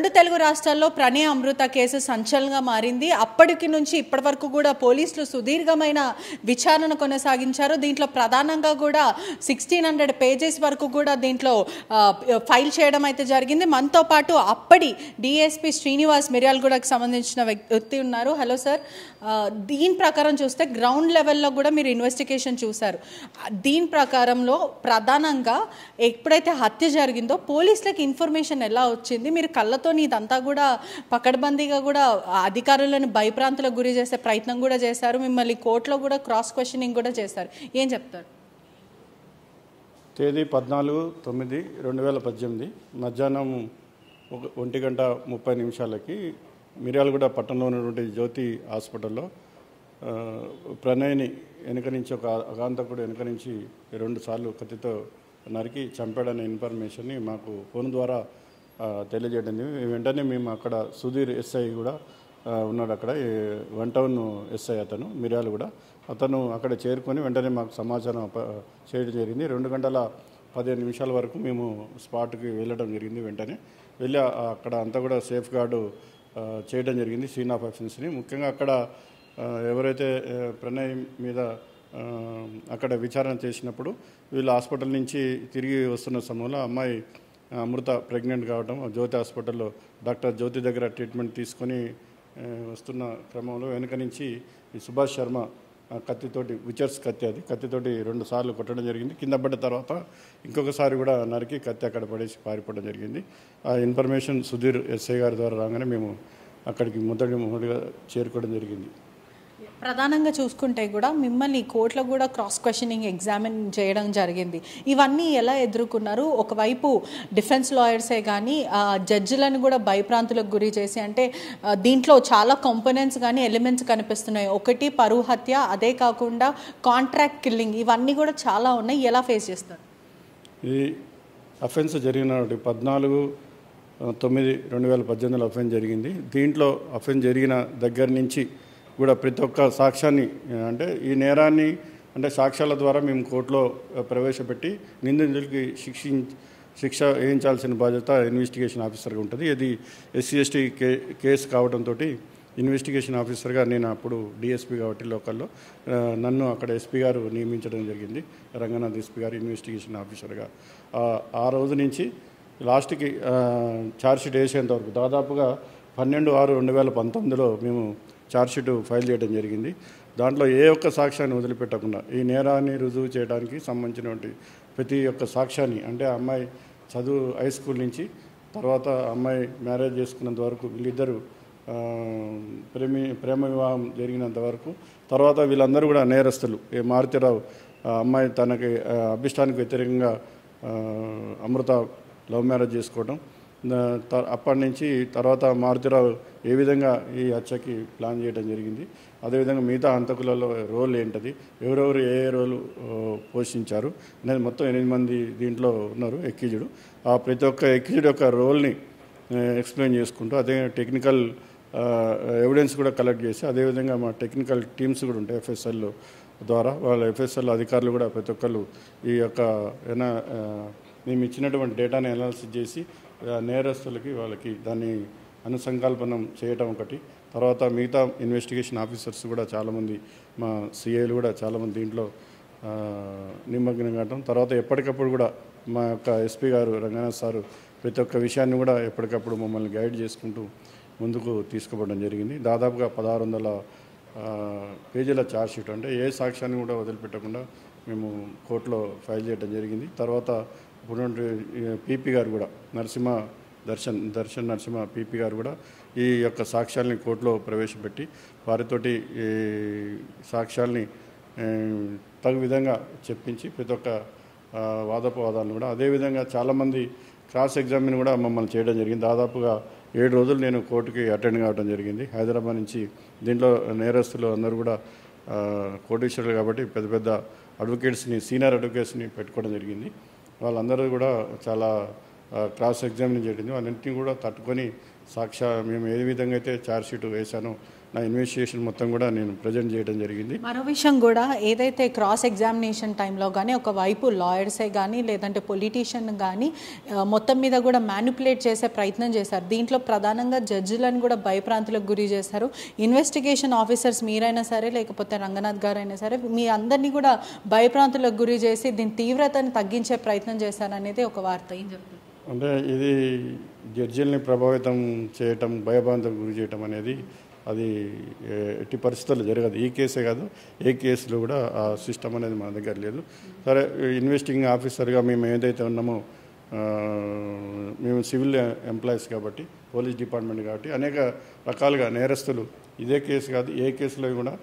రెండు తెలుగు రాష్ట్రాల్లో ప్రణయ్ అమృత కేసు సంచలనంగా మారింది. అప్పటికి నుంచి ఇప్పటి వరకు కూడా పోలీసులు సుదీర్ఘమైన విచారణ కొనసాగించారు. దీంట్లో ప్రధానంగా కూడా 1600 పేజెస్ వరకు కూడా దీంట్లో ఫైల్ చేయడం అయితే జరిగింది. మనతో పాటు అప్పటి డిఎస్పీ శ్రీనివాస్ మిర్యాలగూడకు సంబంధించిన వ్యక్తి ఉన్నారు. హలో సార్, దీని ప్రకారం చూస్తే గ్రౌండ్ లెవెల్లో కూడా మీరు ఇన్వెస్టిగేషన్ చూశారు. దీని ప్రకారంలో ప్రధానంగా ఎప్పుడైతే హత్య జరిగిందో పోలీసులకు ఇన్ఫర్మేషన్ ఎలా వచ్చింది? మీరు కళ్ళతో ఇదంతా కూడా పకడ్బందీగా కూడా అధికారులను భయప్రాంతులకు గురి చేసే ప్రయత్నం కూడా చేశారు. మిమ్మల్ని కోర్టులో కూడా క్రాస్ క్వశ్చనింగ్ కూడా చేశారు. ఏం చెప్తారు? తేదీ 14/9/2018 మధ్యాహ్నం 1:30 మిర్యాలగూడ పట్టణంలో ఉన్నటువంటి జ్యోతి హాస్పిటల్లో ప్రణయ్ని వెనుక నుంచి ఒక అగాంతకుడు వెనుక నుంచి 2 సార్లు కత్తితో నరికి చంపాడనే ఇన్ఫర్మేషన్ని మాకు ఫోన్ ద్వారా తెలియజేయడం. వెంటనే మేము అక్కడ సుధీర్ ఎస్ఐ కూడా ఉన్నాడు, అక్కడ 1 టౌన్ ఎస్ఐ అతను మిర్యాలగూడ, అతను అక్కడ చేరుకొని వెంటనే మాకు సమాచారం చేయడం జరిగింది. 2:15 వరకు మేము స్పాట్కి వెళ్ళడం జరిగింది. వెంటనే వెళ్ళి అక్కడ అంతా కూడా సేఫ్ గార్డు చేయడం జరిగింది, సీన్ ఆఫ్ అఫెన్స్ని. ముఖ్యంగా అక్కడ ఎవరైతే ప్రణయ్ మీద అక్కడ విచారణ చేసినప్పుడు వీళ్ళు హాస్పిటల్ నుంచి తిరిగి వస్తున్న సమయంలో అమ్మాయి అమృత ప్రెగ్నెంట్ కావడం, జ్యోతి హాస్పిటల్లో డాక్టర్ జ్యోతి దగ్గర ట్రీట్మెంట్ తీసుకొని వస్తున్న క్రమంలో వెనుక నుంచి ఈ సుభాష్ శర్మ కత్తితోటి, విచర్స్ కత్తి, అది కత్తితోటి 2 సార్లు కొట్టడం జరిగింది. కింద పడ్డ తర్వాత ఇంకొకసారి కూడా నరికి కత్తి అక్కడ పడేసి పారిపోవడం జరిగింది. ఆ ఇన్ఫర్మేషన్ సుధీర్ ఎస్ఐ గారి ద్వారా రాగానే మేము అక్కడికి మొదటిగా చేరుకోవడం జరిగింది. ప్రధానంగా చూసుకుంటే కూడా మిమ్మల్ని కోర్టులో కూడా క్రాస్ క్వశ్చనింగ్ ఎగ్జామిన్ చేయడం జరిగింది. ఇవన్నీ ఎలా ఎదుర్కొన్నారు? ఒకవైపు డిఫెన్స్ లాయర్సే కానీ జడ్జిలను కూడా భయప్రాంతులకు గురి చేసి, అంటే దీంట్లో చాలా కాంపోనెంట్స్ కానీ ఎలిమెంట్స్ కనిపిస్తున్నాయి. ఒకటి పరువు హత్య, అదే కాకుండా కాంట్రాక్ట్ కిల్లింగ్, ఇవన్నీ కూడా చాలా ఉన్నాయి. ఎలా ఫేస్ చేస్తారు? ఈ అఫెన్స్ జరిగిన 14/9/2018 అఫెన్స్ జరిగింది. దీంట్లో అఫెన్స్ జరిగిన దగ్గర నుంచి కూడా ప్రతి ఒక్క సాక్ష్యాన్ని, అంటే ఈ నేరాన్ని అంటే సాక్ష్యాల ద్వారా మేము కోర్టులో ప్రవేశపెట్టి నిందితులకి శిక్ష వేయించాల్సిన బాధ్యత ఇన్వెస్టిగేషన్ ఆఫీసర్గా ఉంటుంది. ఇది SC/ST కేసు కావడంతో ఇన్వెస్టిగేషన్ ఆఫీసర్గా నేను అప్పుడు డిఎస్పీ కాబట్టి లోకల్లో నన్ను అక్కడ ఎస్పీ గారు నియమించడం జరిగింది. రంగనాథ్ ఎస్పీ గారు ఇన్వెస్టిగేషన్ ఆఫీసర్గా. ఆ రోజు నుంచి లాస్ట్కి ఛార్జ్షీట్ వేసేంత వరకు దాదాపుగా 12/6/2019లో మేము ఛార్జ్షీట్ ఫైల్ చేయడం జరిగింది. దాంట్లో ఏ ఒక్క సాక్ష్యాన్ని వదిలిపెట్టకుండా ఈ నేరాన్ని రుజువు చేయడానికి సంబంధించినటువంటి ప్రతి ఒక్క సాక్ష్యాన్ని, అంటే అమ్మాయి చదువు హై స్కూల్ నుంచి తర్వాత అమ్మాయి మ్యారేజ్ చేసుకున్నంత వరకు, వీళ్ళిద్దరూ ప్రేమ వివాహం జరిగినంత వరకు, తర్వాత వీళ్ళందరూ కూడా నేరస్తులు. మారుతిరావు అమ్మాయి తనకి అభిష్టానికి వ్యతిరేకంగా అమృత లవ్ మ్యారేజ్ చేసుకోవడం, అప్పటి నుంచి తర్వాత మారుతిరావు ఏ విధంగా ఈ హత్యకి ప్లాన్ చేయడం జరిగింది, అదేవిధంగా మిగతా హంతకులలో రోల్ ఏంటది, ఎవరెవరు ఏ రోలు పోషించారు అనేది మొత్తం 8 మంది దీంట్లో ఉన్నారు ఎక్కిజుడు. ఆ ప్రతి ఒక్క ఎక్కిజుడు యొక్క రోల్ని ఎక్స్ప్లెయిన్ చేసుకుంటూ, అదే టెక్నికల్ ఎవిడెన్స్ కూడా కలెక్ట్ చేసి, అదేవిధంగా మా టెక్నికల్ టీమ్స్ కూడా ఉంటాయి FSL ద్వారా, వాళ్ళ FSL అధికారులు కూడా ప్రతి ఒక్కళ్ళు ఈ యొక్క మేము ఇచ్చినటువంటి డేటాని అనాలిసిస్ చేసి నేరస్తులకి వాళ్ళకి దాన్ని అనుసంకల్పనం చేయటం ఒకటి. తర్వాత మిగతా ఇన్వెస్టిగేషన్ ఆఫీసర్స్ కూడా చాలామంది, మా సిఐలు కూడా చాలామంది దీంట్లో నిమగ్నం కావటం. తర్వాత ఎప్పటికప్పుడు కూడా మా యొక్క ఎస్పీ గారు రంగనాథ్ సారు ప్రతి ఒక్క విషయాన్ని కూడా ఎప్పటికప్పుడు మమ్మల్ని గైడ్ చేసుకుంటూ ముందుకు తీసుకుపోవడం జరిగింది. దాదాపుగా 1600 పేజీల ఛార్జ్షీట్, అంటే ఏ సాక్ష్యాన్ని కూడా వదిలిపెట్టకుండా మేము కోర్టులో ఫైల్ చేయడం జరిగింది. తర్వాత ఇప్పుడు పీపీ గారు కూడా దర్శన్ నరసింహ పీపీ గారు కూడా ఈ యొక్క సాక్ష్యాలని కోర్టులో ప్రవేశపెట్టి వారితోటి ఈ సాక్ష్యాల్ని తగు విధంగా చెప్పించి ప్రతి ఒక్క వాదోపవాదాలను కూడా, అదేవిధంగా చాలామంది క్రాస్ ఎగ్జామిన్ కూడా మమ్మల్ని చేయడం జరిగింది. దాదాపుగా 7 రోజులు నేను కోర్టుకి అటెండ్ కావడం జరిగింది హైదరాబాద్ నుంచి. దీంట్లో నేరస్తులు అందరూ కూడా కోటీశ్వరులు కాబట్టి పెద్ద పెద్ద అడ్వకేట్స్ని, సీనియర్ అడ్వకేట్స్ని పెట్టుకోవడం జరిగింది. వాళ్ళందరూ కూడా చాలా క్రాస్ ఎగ్జామిన్ చేయడం, అన్నింటినీ కూడా తట్టుకొని మేము ఏ విధంగా అయితే ఛార్జ్షీట్ వేశానో నా ఇన్వెస్టిగేషన్ మొత్తం కూడా నేను ప్రజెంట్ చేయడం జరిగింది. మరో విషయం కూడా, ఏదైతే క్రాస్ ఎగ్జామినేషన్ టైంలో కానీ ఒకవైపు లాయర్సే కానీ లేదంటే పొలిటీషియన్ కానీ మొత్తం మీద కూడా మ్యానిపులేట్ చేసే ప్రయత్నం చేశారు. దీంట్లో ప్రధానంగా జడ్జిలను కూడా భయప్రాంతులకు గురి చేశారు. ఇన్వెస్టిగేషన్ ఆఫీసర్స్ మీరైనా సరే లేకపోతే రంగనాథ్ గారు అయినా సరే మీ అందరినీ కూడా భయప్రాంతులకు గురి చేసి దీని తీవ్రతను తగ్గించే ప్రయత్నం చేశారనేది ఒక వార్త. ఏం చెప్తారు? అంటే ఇది జడ్జిల్ని ప్రభావితం చేయటం, భయభ్రాంతులకు గురి చేయటం అనేది అది ఎట్టి పరిస్థితుల్లో జరగదు. ఈ కేసే కాదు, ఏ కేసులో కూడా ఆ సిస్టమ్ అనేది మన దగ్గర లేదు. సరే, ఇన్వెస్టిగేటింగ్ ఆఫీసర్గా మేము ఏదైతే ఉన్నామో, మేము సివిల్ ఎంప్లాయీస్ కాబట్టి, పోలీస్ డిపార్ట్మెంట్ కాబట్టి అనేక రకాలుగా నేరస్తులు, ఇదే కేసు కాదు ఏ కేసులో కూడా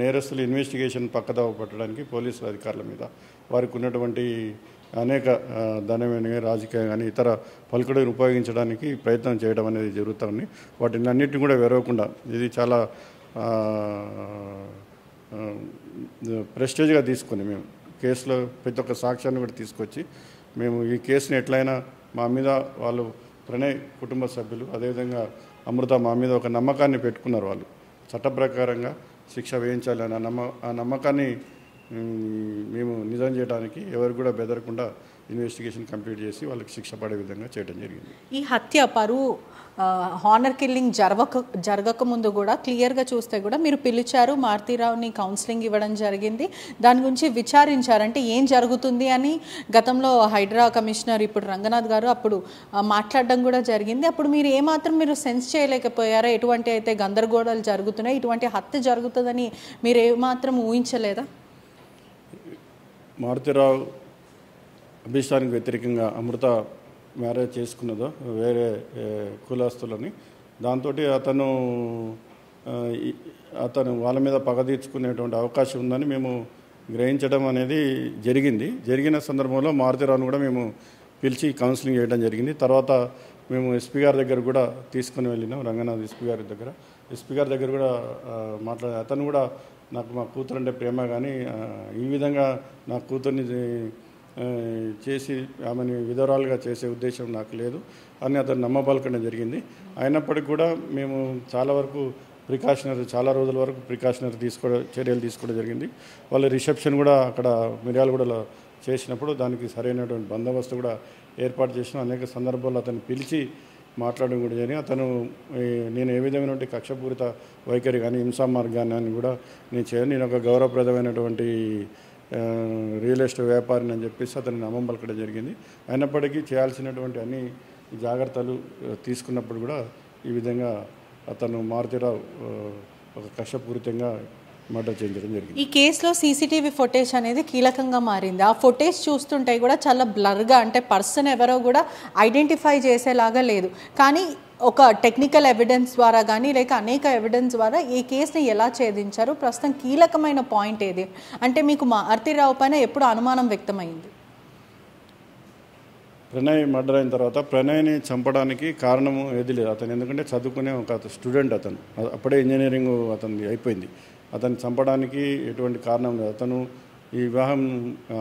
నేరస్తులు ఇన్వెస్టిగేషన్ పక్కదోవ పట్టడానికి పోలీసు అధికారుల మీద వారికి ఉన్నటువంటి అనేక ధనమైన రాజకీయ కానీ ఇతర పలుకుడుని ఉపయోగించడానికి ప్రయత్నం చేయడం అనేది జరుగుతుంది. వాటిని అన్నింటినీ కూడా వెరవకుండా ఇది చాలా ప్రెస్టేజ్గా తీసుకొని మేము కేసులో ప్రతి ఒక్క సాక్ష్యాన్ని కూడా తీసుకొచ్చి మేము ఈ కేసుని ఎట్లయినా మా మీద వాళ్ళు ప్రణయ్ కుటుంబ సభ్యులు అదేవిధంగా అమృత మా మీద ఒక నమ్మకాన్ని పెట్టుకున్నారు. వాళ్ళు చట్ట ప్రకారంగా శిక్ష వేయించాలని ఆ నమ్మకాన్ని మేము నిజం చేయడానికి ఎవరు కూడా బెదరకుండా ఇన్వెస్టిగేషన్ కంప్లీట్ చేసి వాళ్ళకి శిక్ష పడే విధంగా చేయడం జరిగింది. ఈ హత్య పరువు హానర్ కిల్లింగ్ జరగక ముందు కూడా క్లియర్గా చూస్తే కూడా మీరు పిలిచారు, మారుతీరావుని కౌన్సిలింగ్ ఇవ్వడం జరిగింది, దాని గురించి విచారించారంటే ఏం జరుగుతుంది అని గతంలో హైడ్రా కమిషనర్ ఇప్పుడు రంగనాథ్ గారు అప్పుడు మాట్లాడడం కూడా జరిగింది. అప్పుడు మీరు ఏమాత్రం మీరు సెన్స్ చేయలేకపోయారా? ఎటువంటి అయితే గందరగోళాలు జరుగుతున్నాయి, ఇటువంటి హత్య జరుగుతుందని మీరు ఏమాత్రం ఊహించలేదా? మారుతీరావు అభిష్టానికి వ్యతిరేకంగా అమృత మ్యారేజ్ చేసుకున్నదో వేరే కులస్తులని, దాంతో అతను వాళ్ళ మీద పగ తీర్చుకునేటువంటి అవకాశం ఉందని మేము గ్రహించడం అనేది జరిగిన సందర్భంలో మారుతీరావును కూడా మేము పిలిచి కౌన్సిలింగ్ చేయడం జరిగింది. తర్వాత మేము ఎస్పీ గారి దగ్గర కూడా తీసుకుని వెళ్ళినాం, రంగనాథ్ ఎస్పీ గారి దగ్గర కూడా మాట్లాడే అతను కూడా నాకు మా కూతురు అంటే ప్రేమ, కానీ ఈ విధంగా నా కూతుర్ని చేసి ఆమెని విధవరాలుగా చేసే ఉద్దేశం నాకు లేదు అని అతను నమ్మబలకడం జరిగింది. అయినప్పటికీ కూడా మేము చాలా రోజుల వరకు ప్రికాషనరీ చర్యలు తీసుకోవడం జరిగింది. వాళ్ళ రిసెప్షన్ కూడా అక్కడ మిర్యాలగూడలో చేసినప్పుడు దానికి సరైనటువంటి బందోబస్తు కూడా ఏర్పాటు చేసిన అనేక సందర్భాల్లో అతను పిలిచి మాట్లాడడం కూడా జరిగింది. అతను నేను ఏ విధమైనటువంటి కక్షపూరిత వైఖరి కానీ హింసా మార్గాన్ని కూడా నేను చేయను, నేను ఒక గౌరవప్రదమైనటువంటి రియల్ ఎస్టేట్ వ్యాపారిని అని చెప్పేసి అతను నమ్మం పలకడం జరిగింది. అయినప్పటికీ చేయాల్సినటువంటి అన్ని జాగ్రత్తలు తీసుకున్నప్పుడు కూడా ఈ విధంగా అతను మారుతీరావు ఒక కక్షపూరితంగా మర్డర్ చేయడం జరిగింది. ఈ కేసులో సీసీటీవీ ఫుటేజ్ అనేది కీలకంగా మారింది. ఆ ఫుటేజ్ చూస్తుంటే కూడా చాలా బ్లర్గా, అంటే పర్సన్ ఎవరో కూడా ఐడెంటిఫై చేసేలాగా లేదు. కానీ ఒక టెక్నికల్ ఎవిడెన్స్ ద్వారా కానీ లేక అనేక ఎవిడెన్స్ ద్వారా ఈ కేసుని ఎలా ఛేదించారు? ప్రస్తుతం కీలకమైన పాయింట్ ఏది అంటే మీకు మారుతీరావు పైన ఎప్పుడు అనుమానం వ్యక్తమైంది? ప్రణయ్ మర్డర్ అయిన తర్వాత ప్రణయ్ని చంపడానికి కారణము ఏది లేదు. అతను ఎందుకంటే చదువుకునే ఒక స్టూడెంట్, అతను అప్పుడే ఇంజనీరింగ్ అతనిది అయిపోయింది. అతన్ని చంపడానికి ఎటువంటి కారణం లేదు. అతను ఈ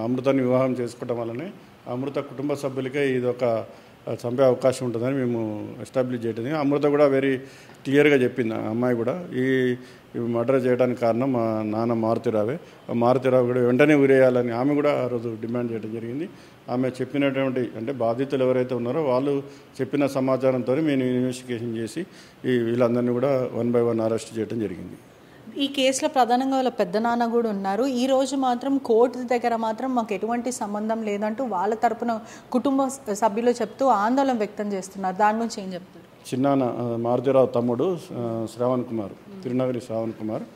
అమృతాన్ని వివాహం చేసుకోవడం వల్లనే అమృత కుటుంబ సభ్యులకే ఇది ఒక చంపే అవకాశం ఉంటుందని మేము ఎస్టాబ్లిష్ చేయడం. అమృత కూడా వెరీ క్లియర్గా చెప్పింది, ఆ అమ్మాయి కూడా ఈ మర్డర్ చేయడానికి కారణం మా నాన్న మారుతీరావే. మారుతీరావు కూడా వెంటనే ఉరేయాలని ఆమె కూడా ఆ రోజు డిమాండ్ చేయడం జరిగింది. ఆమె చెప్పినటువంటి అంటే బాధితులు ఎవరైతే ఉన్నారో వాళ్ళు చెప్పిన సమాచారంతో మేము ఇన్వెస్టిగేషన్ చేసి వీళ్ళందరినీ కూడా 1 by 1 అరెస్ట్ చేయడం జరిగింది. ఈ కేసులో ప్రధానంగా వాళ్ళ పెద్ద నాన్న కూడా ఉన్నారు. ఈ రోజు మాత్రం కోర్టు దగ్గర మాత్రం మాకు ఎటువంటి సంబంధం లేదంటూ వాళ్ళ తరపున కుటుంబ సభ్యులు చెప్తూ ఆందోళన వ్యక్తం చేస్తున్నారు. దాని గురించి ఏం చెప్తారు? చిన్నాన్న మారుతీరావు తమ్ముడు శ్రావణ్ కుమార్, తిరునగరి శ్రావణ్ కుమార్,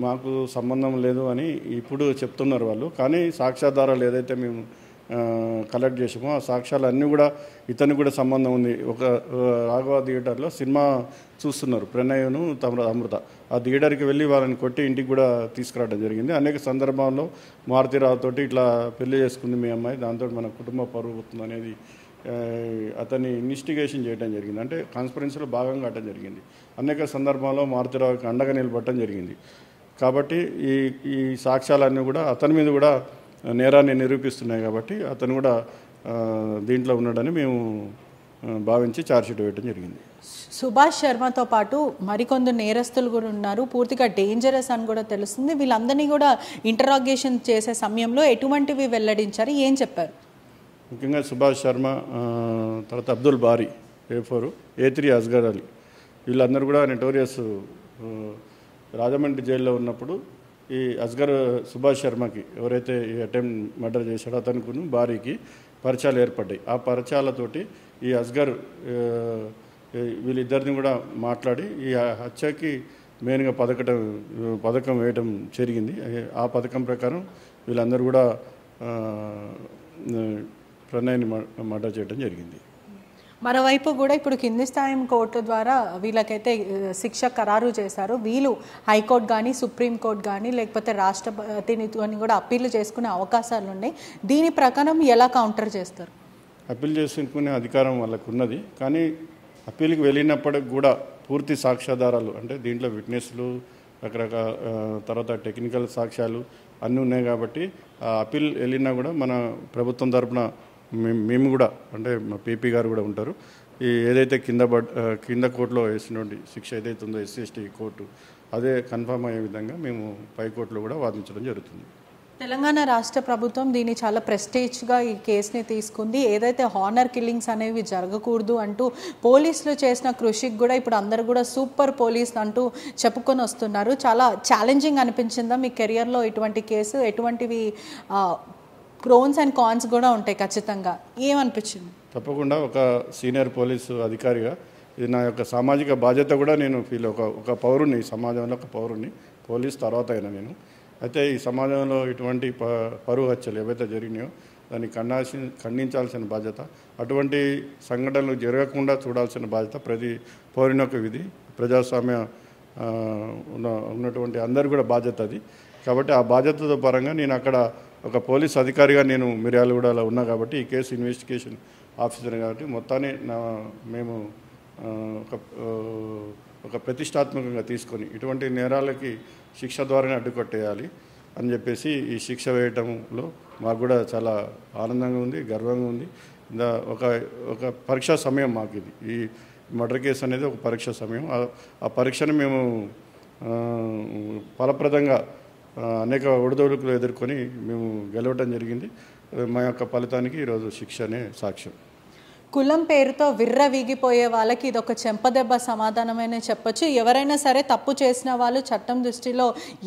మాకు సంబంధం లేదు అని ఇప్పుడు చెప్తున్నారు వాళ్ళు. కానీ సాక్ష్యాధారాలు ఏదైతే మేము కలెక్ట్ చేసామో ఆ సాక్ష్యాలు అన్నీ కూడా ఇతనికి కూడా సంబంధం ఉంది. ఒక రాఘవ థియేటర్లో సినిమా చూస్తున్నారు ప్రణయ్ను అమృత. ఆ థియేటర్కి వెళ్ళి వాళ్ళని కొట్టి ఇంటికి కూడా తీసుకురావడం జరిగింది. అనేక సందర్భాల్లో మారుతీరావుతో ఇట్లా పెళ్లి చేసుకుంది మీ అమ్మాయి, దాంతో మన కుటుంబ పరువు పోతుంది అనేది అతన్ని ఇన్వెస్టిగేషన్ చేయడం జరిగింది. అంటే కాన్స్పరెన్సీలో భాగంగా అట్టడం జరిగింది. అనేక సందర్భాల్లో మారుతీరావుకి అండగా నిలబడటం జరిగింది. కాబట్టి ఈ సాక్ష్యాలన్నీ కూడా అతని మీద కూడా నేరాన్ని నిరూపిస్తున్నాయి. కాబట్టి అతను కూడా దీంట్లో ఉన్నాడని మేము భావించి ఛార్జ్షీట్ వేయడం జరిగింది. సుభాష్ శర్మతో పాటు మరికొందరు నేరస్తులు కూడా ఉన్నారు, పూర్తిగా డేంజరస్ అని కూడా తెలుస్తుంది. వీళ్ళందరినీ కూడా ఇంటరాగేషన్ చేసే సమయంలో ఎటువంటివి వెల్లడించారు, ఏం చెప్పారు? ముఖ్యంగా సుభాష్ శర్మ, తర్వాత అబ్దుల్ బారీ, A4, A3 అస్గర్ అలీ, వీళ్ళందరూ కూడా నోటోరియస్. రాజమండ్రి జైల్లో ఉన్నప్పుడు ఈ అస్గర్ సుభాష్ శర్మకి ఎవరైతే ఈ అటెంప్ట్ మర్డర్ చేశాడో అతనికి బారీకి పరిచయాలు ఏర్పడ్డాయి. ఆ పరిచయాలతోటి ఈ అస్గర్ వీళ్ళిద్దరిని కూడా మాట్లాడి ఈ హత్యకి మెయిన్గా పథకం వేయడం జరిగింది. ఆ పథకం ప్రకారం వీళ్ళందరూ కూడా ప్రణయ్ని మర్డర్ చేయడం జరిగింది. మరోవైపు కూడా ఇప్పుడు కింది స్థాయి కోర్టు ద్వారా వీళ్ళకైతే శిక్ష ఖరారు చేశారు. వీళ్ళు హైకోర్టు కానీ సుప్రీంకోర్టు కానీ లేకపోతే రాష్ట్రపతిని కూడా అప్పీల్ చేసుకునే అవకాశాలు ఉన్నాయి. దీని ప్రకారం ఎలా కౌంటర్ చేస్తారు? అప్పీల్ చేసుకునే అధికారం వాళ్ళకు ఉన్నది, కానీ అప్పీల్కి వెళ్ళినప్పటికి కూడా పూర్తి సాక్ష్యాధారాలు అంటే దీంట్లో విట్నెస్లు రకరకాల తర్వాత టెక్నికల్ సాక్ష్యాలు అన్నీ ఉన్నాయి కాబట్టి ఆ అప్పీల్ వెళ్ళినా కూడా మన ప్రభుత్వం తరపున మేము కూడా అంటే మా పీపీ గారు కూడా ఉంటారు. ఈ ఏదైతే కింద కోర్టులో వేసినటువంటి శిక్ష ఏదైతే ఉందో SC/ST కోర్టు అదే కన్ఫర్మ్ అయ్యే విధంగా మేము పై కోర్టులో కూడా వాదించడం జరుగుతుంది. తెలంగాణ రాష్ట్ర ప్రభుత్వం దీన్ని చాలా ప్రెస్టేజ్గా ఈ కేసుని తీసుకుంది. ఏదైతే హానర్ కిల్లింగ్స్ అనేవి జరగకూడదు అంటూ పోలీసులు చేసిన కృషికి కూడా ఇప్పుడు అందరూ కూడా సూపర్ పోలీస్ అంటూ చెప్పుకొని వస్తున్నారు. చాలా ఛాలెంజింగ్ అనిపించిందా మీ కెరియర్లో ఇటువంటి కేసు? ఎటువంటివి ప్రోన్స్ అండ్ కాన్స్ కూడా ఉంటాయి ఖచ్చితంగా, ఏమనిపించింది? తప్పకుండా ఒక సీనియర్ పోలీసు అధికారిగా ఇది నా యొక్క సామాజిక బాధ్యత కూడా నేను ఫీల్ ఒక పౌరుని, సమాజంలో ఒక పౌరుని, పోలీస్ తర్వాత అయినా నేను. అయితే ఈ సమాజంలో ఇటువంటి పరువు హత్యలు ఏవైతే జరిగినాయో దాన్ని ఖండించాల్సిన బాధ్యత, అటువంటి సంఘటనలు జరగకుండా చూడాల్సిన బాధ్యత ప్రతి పౌరుని యొక్క విధి. ప్రజాస్వామ్య ఉన్నటువంటి అందరు కూడా బాధ్యత అది. కాబట్టి ఆ బాధ్యతతో పరంగా నేను అక్కడ ఒక పోలీస్ అధికారిగా నేను మిర్యాలగూడలో ఉన్నా కాబట్టి ఈ కేసు ఇన్వెస్టిగేషన్ ఆఫీసర్ కాబట్టి మొత్తాన్ని మేము ఒక ప్రతిష్టాత్మకంగా తీసుకొని ఇటువంటి నేరాలకి శిక్ష ద్వారానే అడ్డుకట్టేయాలి అని చెప్పేసి ఈ శిక్ష వేయటంలో మాకు కూడా చాలా ఆనందంగా ఉంది, గర్వంగా ఉంది. ఒక పరీక్షా సమయం మాకు ఇది. ఈ మర్డర్ కేసు అనేది ఒక పరీక్షా సమయం. ఆ పరీక్షను మేము ఫలప్రదంగా అనేక ఒడిదొడుకులు ఎదుర్కొని మేము గెలవడం జరిగింది. మా యొక్క ఫలితానికి ఈరోజు శిక్షనే సాక్ష్యం. కులం పేరుతో విర్రవీగిపోయే వాళ్ళకి ఇది ఒక చెంపదెబ్బ సమాధానమైనా చెప్పొచ్చు. ఎవరైనా సరే తప్పు చేసిన వాళ్ళు చట్టం దృష్టిలో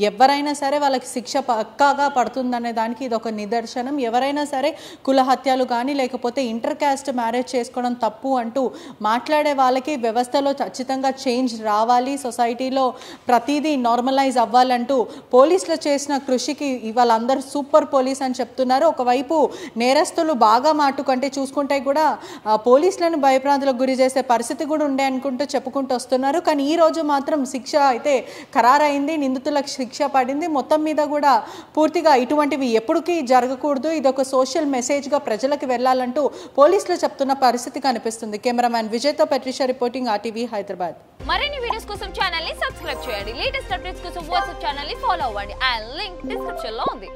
ఎవరైనా సరే వాళ్ళకి శిక్ష పక్కాగా పడుతుందనే దానికి ఇది ఒక నిదర్శనం. ఎవరైనా సరే కుల హత్యలు కానీ లేకపోతే ఇంటర్ క్యాస్ట్ మ్యారేజ్ చేసుకోవడం తప్పు అంటూ మాట్లాడే వాళ్ళకి వ్యవస్థలో ఖచ్చితంగా చేంజ్ రావాలి, సొసైటీలో ప్రతిదీ నార్మలైజ్ అవ్వాలంటూ పోలీసులు చేసిన కృషికి వాళ్ళందరూ సూపర్ పోలీస్ అని చెప్తున్నారు. ఒకవైపు నేరస్తులు బాగా మాటుకంటే చూసుకుంటే కూడా పోలీసులను భయభ్రాంతులకు గురి చేసే పరిస్థితి కూడా ఉండే అనుకుంటూ చెప్పుకుంటూ వస్తున్నారు. కానీ ఈ రోజు మాత్రం శిక్ష అయితే ఖరారైంది, నిందితులకు శిక్ష పడింది. మొత్తం మీద కూడా పూర్తిగా ఇటువంటివి ఎప్పటికీ జరగకూడదు, ఇది ఒక సోషల్ మెసేజ్గా ప్రజలకు వెళ్ళాలంటూ పోలీసులు చెప్తున్న పరిస్థితి కనిపిస్తుంది. Cameraman విజయ్తో పెట్రిషా reporting, RTV Hyderabad. మరిన్ని వీడియోస్ కోసం ఛానల్ ని సబ్స్క్రైబ్ చేయండి. లేటెస్ట్ అప్డేట్స్ కోసం వాట్సాప్ ఛానల్ ని ఫాలో అవ్వండి. ఆ లింక్ డిస్క్రిప్షన్ లో ఉంది.